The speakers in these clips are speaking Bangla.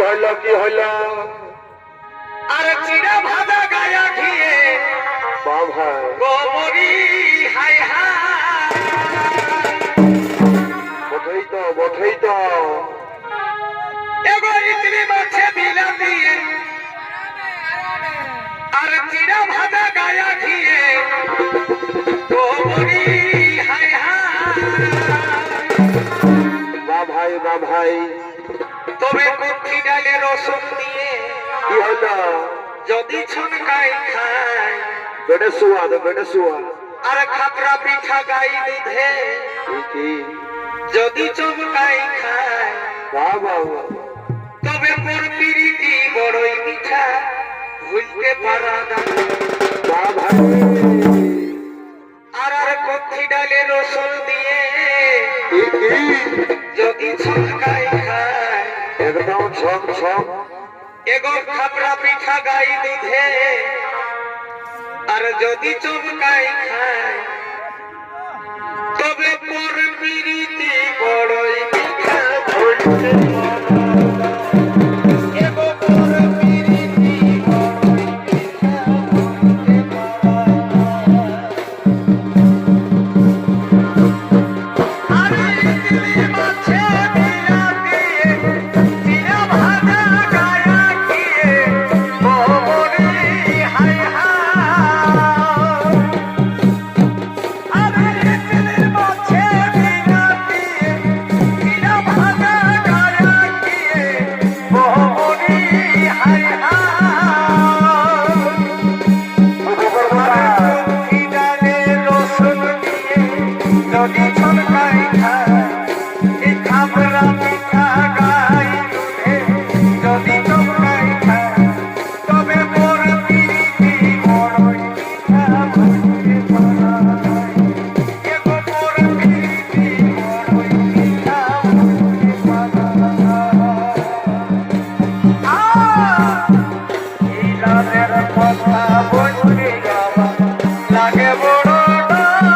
কি হইল আর চিরা ভাজা গায়া ঘিয়ে বাবা গোবরি হাই হাই বটেই তো এগো ইডলি মাছে বিলা দিয়ে আর চিরা ভাজা গায়া ঘিয়ে গোবরি হাই হাই বা ভাই তবে কুঠি ডালে রসুন দিয়ে কি হইল যদি ছনকাই খায় বেটে শুয়া আর খাপড়া পিঠা গাই দুধে কি যদি চমকাই খায় বাবা তবে মোর পিরিতি বড়ই মিঠা ভুলতে পারা বা ভাই আর কথি ডালে রসুন দিয়ে কি যদি ছনকাই খায় একদম ছক এগো খাপড়া পিঠা গাই দুধে আর যদি চমকাই খায় তবে মোর পিরিতি বড়ই মিঠা ভুলতে এগো মোর পিরিতি বড়ই মিঠা ভুলতে আরে ইডলি মাছে বিলা দিয়ে চিরা ভাজা গায়া ঘিয়ে গোবরি হাই হাই আরে ইডলি মাছে বিলা দিয়ে চিরা ভাজা গায়া ঘিয়ে গোবরি হাই হাই কুঠি ডালে রসুন দিয়ে যদি ছলকাই খায় এই খাবরা পিঠা গাই দুধে যদি চমকাই খায় তবে মোর পিরিতি বড়ই মিঠা ভুলতে পারায় এগো মোর পিরিতি বড়ই মিঠা ভুলতে পারায় এই লালের কথা বলতে যাওয়া লাগে বড় ডর।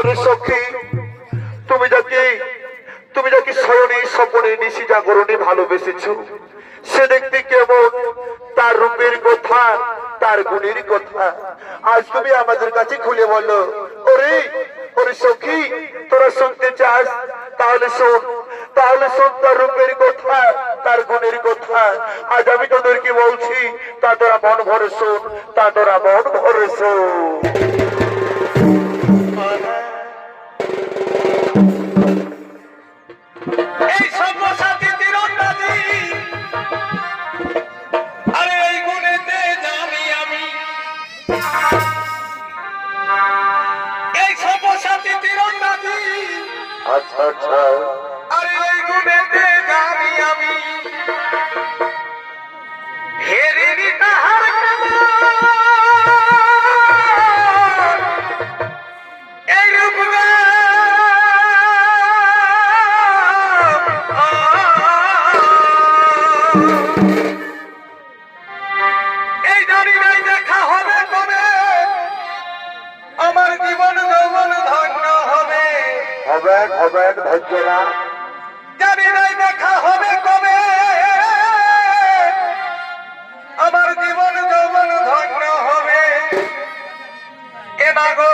ওরে সখী, তুমি যাকে শয়নে স্বপনে নিশি জাগরণে ভালোবেসেছো, সে দেখতে কেমন, তার রূপের কথা, তার গুণের কথা আজ তুমি আমাদের কাছে খুলে বলো। ওরে ওরে সখী, তোরা শুনতে চাস? তাহলে শোন, তার রূপের কথা, তার গুণের কথা আজ আমি তোদেরকে বলছি। তা তোরা মন ভরে শোন, তা তোরা মন ভরে শোন। এই সব্যসাচী তীরন্দাজি, আরে এই গুণেতে জানি আমি, এই সব্যসাচী তীরন্দাজি, আচ্ছা আচ্ছা, আরে এই গুণেতে জানি আমি, হেরিনি তাহার কেমন, এই রূপ এই জানি নাই দেখা হবে কবে, আমার জীবন যৌবন ধন্য হবে, হবে হবে ধৈর্য না। জানি নাই দেখা হবে কবে, আমার জীবন যৌবন ধন্য হবে। এ মাগো